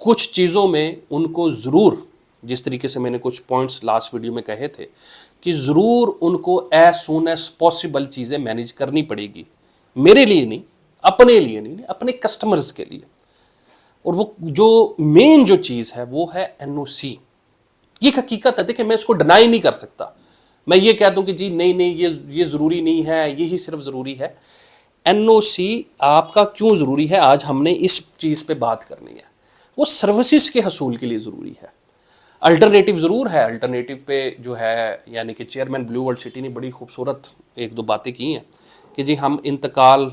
کچھ چیزوں میں ان کو ضرور، جس طریقے سے میں نے کچھ پوائنٹس لاسٹ ویڈیو میں کہے تھے کہ ضرور ان کو ایز سون ایز پاسبل چیزیں مینیج کرنی پڑے گی، میرے لیے نہیں، اپنے لیے نہیں، اپنے کسٹمرز کے لیے. اور وہ جو مین جو چیز ہے وہ ہے NOC. یہ ایک حقیقت ہے، دیکھیں میں اس کو ڈینائی نہیں کر سکتا. میں یہ کہہ دوں کہ جی نہیں یہ ضروری نہیں ہے، یہی صرف ضروری ہے. NOC آپ کا کیوں ضروری ہے، آج ہم نے اس چیز پہ بات کرنی ہے. وہ سروسز کے حصول کے لیے ضروری ہے. الٹرنیٹیو ضرور ہے، الٹرنیٹیو پہ جو ہے یعنی کہ چیئرمین بلیو ورلڈ سٹی نے بڑی خوبصورت ایک دو باتیں کی ہیں کہ جی ہم انتقال،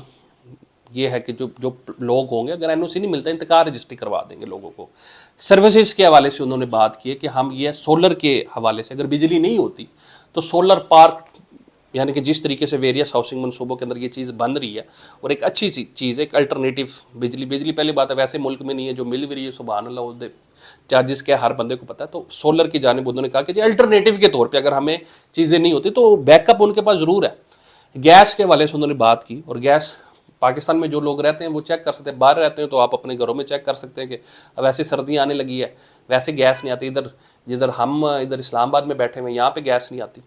یہ ہے کہ جو لوگ ہوں گے اگر NOC نہیں ملتا انتقال رجسٹری کروا دیں گے لوگوں کو. سروسز کے حوالے سے انہوں نے بات کی ہے کہ ہم یہ سولر کے حوالے سے اگر بجلی نہیں ہوتی تو سولر پارک، یعنی کہ جس طریقے سے ویریس ہاؤسنگ منصوبوں کے اندر یہ چیز بن رہی ہے اور ایک اچھی سی چیز ہے، ایک الٹرنیٹیو بجلی پہلی بات ہے ویسے ملک میں نہیں ہے، جو مل بھی رہی ہے سبحان اللہ چارجز کیا ہر بندے کو پتہ ہے. تو سولر کی جانب انہوں نے کہا کہ جی الٹرنیٹیو کے طور پہ اگر ہمیں چیزیں نہیں ہوتی تو بیک اپ ان کے پاس ضرور ہے. گیس کے حوالے سے انہوں نے بات کی، اور گیس پاکستان میں جو لوگ رہتے ہیں وہ چیک کر سکتے ہیں، باہر رہتے ہیں تو آپ اپنے گھروں میں چیک کر سکتے ہیں کہ اب ایسے سردیاں آنے لگی ہے ویسے گیس نہیں آتی. جدھر ہم ادھر اسلام آباد میں بیٹھے ہوئے یہاں پہ گیس نہیں آتی.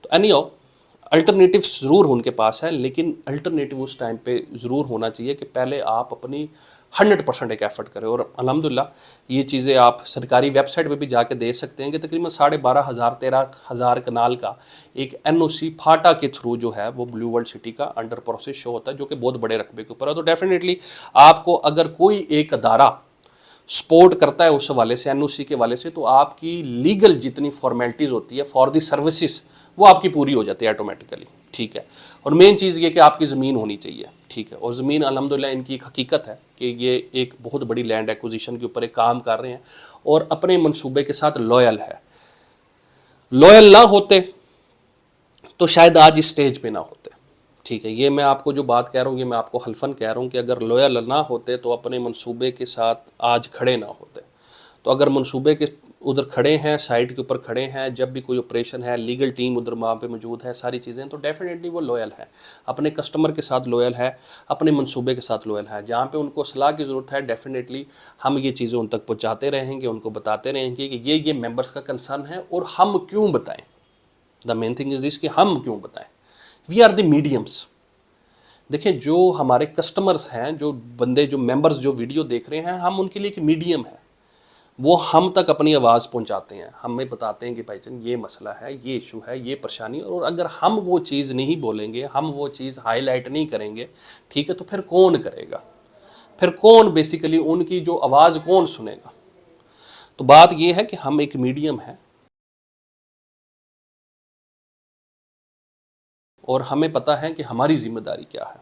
تو اینی ہاؤ الٹرنیٹیو ضرور ان کے پاس ہے، لیکن الٹرنیٹیو اس ٹائم پہ ضرور ہونا چاہیے کہ پہلے آپ اپنی 100% ایک ایفرٹ کریں. اور الحمدللہ یہ چیزیں آپ سرکاری ویب سائٹ پہ بھی جا کے دیکھ سکتے ہیں کہ تقریباً 12,500 13,000 کنال کا ایک NOC پھاٹا کے تھرو جو ہے وہ بلیو ورلڈ سٹی کا انڈر پروسیس شو ہوتا ہے، جو کہ بہت بڑے رقبے کے اوپر ہے. تو ڈیفینیٹلی آپ کو اگر کوئی ایک ادارہ سپورٹ کرتا ہے اس حوالے سے NOC کے حوالے سے، تو آپ کی لیگل جتنی فارمیلٹیز ہوتی ہے فار دی سروسز وہ آپ کی پوری ہو جاتی ہے آٹومیٹیکلی. ٹھیک ہے. اور مین چیز یہ کہ آپ کی زمین ہونی چاہیے. ٹھیک ہے. اور زمین الحمدللہ ان کی ایک حقیقت ہے کہ یہ ایک بہت بڑی لینڈ ایکوزیشن کے اوپر ایک کام کر رہے ہیں اور اپنے منصوبے کے ساتھ لویل ہے. لویل نہ ہوتے تو شاید آج اس سٹیج پہ نہ ہوتے. ٹھیک ہے. یہ میں آپ کو جو بات کہہ رہا ہوں یہ میں آپ کو حلفاً کہہ رہا ہوں کہ اگر لویل نہ ہوتے تو اپنے منصوبے کے ساتھ آج کھڑے نہ ہوتے. تو اگر منصوبے کے ادھر کھڑے ہیں، سائٹ کے اوپر کھڑے ہیں، جب بھی کوئی آپریشن ہے، لیگل ٹیم ادھر وہاں پہ موجود ہے، ساری چیزیں، تو ڈیفینیٹلی وہ لویل ہے، اپنے کسٹمر کے ساتھ لویل ہے، اپنے منصوبے کے ساتھ لویل ہے. جہاں پہ ان کو صلاح کی ضرورت ہے ڈیفینیٹلی ہم یہ چیزیں ان تک پہنچاتے رہیں گے، ان کو بتاتے رہیں گے کہ یہ ممبرس کا کنسرن ہے اور ہم کیوں بتائیں. دا مین تھنگ از دس کہ ہم کیوں بتائیں. We are the mediums. دیکھیں جو ہمارے کسٹمرز ہیں، جو بندے، جو ممبرز جو ویڈیو دیکھ رہے ہیں، ہم ان کے لیے ایک میڈیم ہے. وہ ہم تک اپنی آواز پہنچاتے ہیں، ہمیں بتاتے ہیں کہ بھائی جان یہ مسئلہ ہے، یہ ایشو ہے، یہ پریشانی. اور اگر ہم وہ چیز نہیں بولیں گے، ہم وہ چیز ہائی لائٹ نہیں کریں گے، ٹھیک ہے، تو پھر کون کرے گا؟ پھر کون بیسیکلی ان کی جو آواز کون سنے گا؟ تو بات یہ ہے کہ ہم ایک میڈیم ہیں اور ہمیں پتہ ہے کہ ہماری ذمہ داری کیا ہے.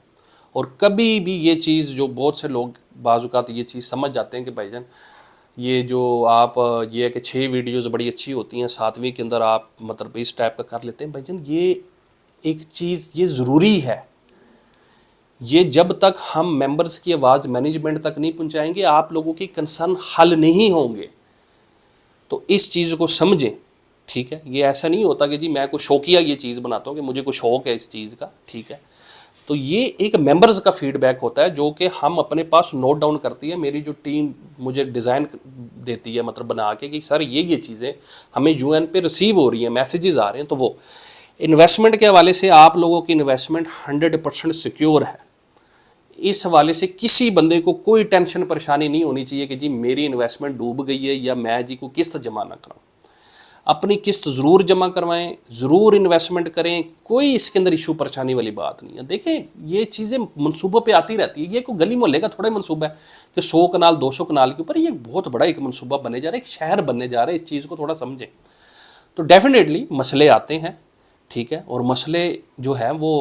اور کبھی بھی یہ چیز جو بہت سے لوگ بعض اوقات یہ چیز سمجھ جاتے ہیں کہ بھائی جان یہ جو آپ یہ ہے کہ 6 ویڈیوز بڑی اچھی ہوتی ہیں، 7ویں کے اندر آپ مطلب اس ٹائپ کا کر لیتے ہیں. بھائی جان یہ ایک چیز یہ ضروری ہے. یہ جب تک ہم ممبرز کی آواز مینجمنٹ تک نہیں پہنچائیں گے آپ لوگوں کی کنسرن حل نہیں ہوں گے. تو اس چیز کو سمجھیں. ٹھیک ہے. یہ ایسا نہیں ہوتا کہ جی میں کوئی شوقیہ یہ چیز بناتا ہوں کہ مجھے کوئی شوق ہے اس چیز کا. ٹھیک ہے. تو یہ ایک ممبرز کا فیڈ بیک ہوتا ہے جو کہ ہم اپنے پاس نوٹ ڈاؤن کرتی ہے. میری جو ٹیم مجھے ڈیزائن دیتی ہے مطلب بنا کے کہ سر یہ چیزیں ہمیں UN پہ ریسیو ہو رہی ہیں، میسیجز آ رہے ہیں. تو وہ انویسٹمنٹ کے حوالے سے آپ لوگوں کی انویسٹمنٹ 100% سیکیور ہے. اس حوالے سے کسی بندے کو کوئی ٹینشن پریشانی نہیں ہونی چاہیے کہ جی میری انویسٹمنٹ ڈوب گئی ہے یا میں جی کو قسط جمع نہ کراؤں. اپنی قسط ضرور جمع کروائیں، ضرور انویسٹمنٹ کریں. کوئی اس کے اندر ایشو پریشانی والی بات نہیں ہے. دیکھیں یہ چیزیں منصوبوں پہ آتی رہتی ہے. یہ کوئی گلی محلے کا تھوڑا منصوبہ ہے کہ 100 کنال 200 کنال کے اوپر. یہ بہت بڑا ایک منصوبہ بنے جا رہا ہے، ایک شہر بننے جا رہا ہے. اس چیز کو تھوڑا سمجھیں. تو ڈیفینیٹلی مسئلے آتے ہیں. ٹھیک ہے. اور مسئلے جو ہیں وہ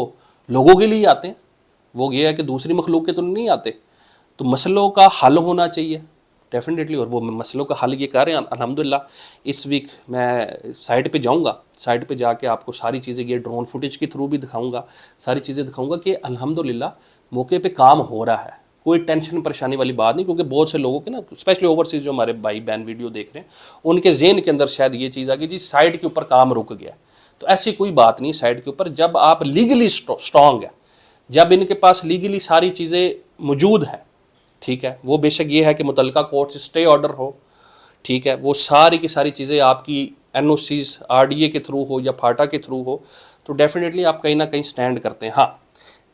لوگوں کے لیے آتے ہیں. وہ یہ ہے کہ دوسری مخلوق کے تو نہیں آتے. تو مسئلوں کا حل ہونا چاہیے ڈیفینیٹلی. اور وہ مسئلوں کا حل یہ کر رہے ہیں الحمدللہ. اس ویک میں سائٹ پہ جاؤں گا، سائٹ پہ جا کے آپ کو ساری چیزیں یہ ڈرون فوٹیج کے تھرو بھی دکھاؤں گا، ساری چیزیں دکھاؤں گا کہ الحمدللہ موقع پہ کام ہو رہا ہے. کوئی ٹینشن پریشانی والی بات نہیں. کیونکہ بہت سے لوگوں کے نا اسپیشلی اوورسیز جو ہمارے بھائی بہن ویڈیو دیکھ رہے ہیں ان کے ذہن کے اندر شاید یہ چیز آ گئی جی سائٹ کے اوپر کام رک گیا. تو ایسی کوئی بات نہیں. سائٹ کے اوپر جب آپ لیگلی اسٹرانگ ہے، جب ان کے پاس لیگلی ساری چیزیں موجود ہیں، ٹھیک ہے، وہ بے شک یہ ہے کہ متعلقہ کورٹ سے اسٹے آرڈر ہو، ٹھیک ہے، وہ ساری کی ساری چیزیں آپ کی N O Cs R D A کے تھرو ہو یا پھاٹا کے تھرو ہو، تو ڈیفینیٹلی آپ کہیں نہ کہیں سٹینڈ کرتے ہیں. ہاں،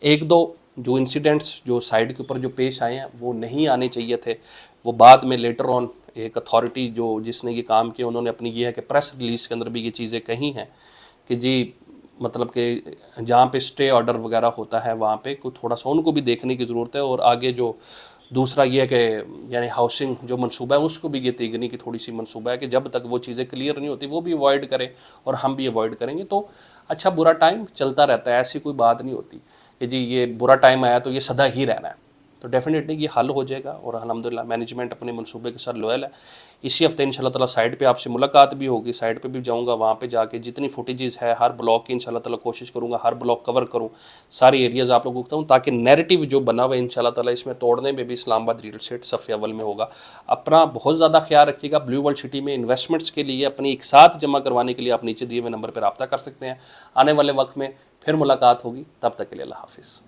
ایک دو جو انسیڈنٹس جو سائڈ کے اوپر جو پیش آئے ہیں وہ نہیں آنے چاہیے تھے، وہ بعد میں لیٹر آن ایک اتھارٹی جو جس نے یہ کام کیا انہوں نے اپنی یہ ہے کہ پریس ریلیز کے اندر بھی یہ چیزیں کہی ہیں کہ جی مطلب کہ جہاں پہ اسٹے آرڈر وغیرہ ہوتا ہے وہاں پہ کوئی تھوڑا سا ان کو بھی دیکھنے کی ضرورت ہے، اور آگے جو دوسرا یہ ہے کہ یعنی ہاؤسنگ جو منصوبہ ہے اس کو بھی یہ تیگنی کی تھوڑی سی منصوبہ ہے کہ جب تک وہ چیزیں کلیئر نہیں ہوتی وہ بھی اوائڈ کریں اور ہم بھی اوائڈ کریں گے. تو اچھا برا ٹائم چلتا رہتا ہے، ایسی کوئی بات نہیں ہوتی کہ جی یہ برا ٹائم آیا تو یہ سدا ہی رہنا ہے. تو ڈیفینیٹلی یہ حل ہو جائے گا، اور الحمدللہ مینجمنٹ اپنے منصوبے کے ساتھ لوئل ہے. اسی ہفتے انشاء اللہ تعالیٰ سائٹ پہ آپ سے ملاقات بھی ہوگی، سائٹ پہ بھی جاؤں گا، وہاں پہ جا کے جتنی فوٹیجز ہے ہر بلاک کی انشاء اللہ تعالیٰ کوشش کروں گا ہر بلاک کور کروں، ساری ایریاز آپ لوگوں کو بتاؤں تاکہ نیریٹیو جو بنا ہوا ہے انشاء اللہ تعالیٰ اس میں توڑنے میں بھی اسلام آباد ریئل اسٹیٹ صف اول میں ہوگا. اپنا بہت زیادہ خیال رکھیے گا. بلیو ورلڈ سٹی میں انویسٹمنٹس کے لیے اپنی ایک ساتھ جمع کروانے کے لیے آپ نیچے دیے ہوئے نمبر پہ رابطہ کر سکتے ہیں. آنے والے وقت میں پھر ملاقات ہوگی، تب تک کے لیے اللہ حافظ.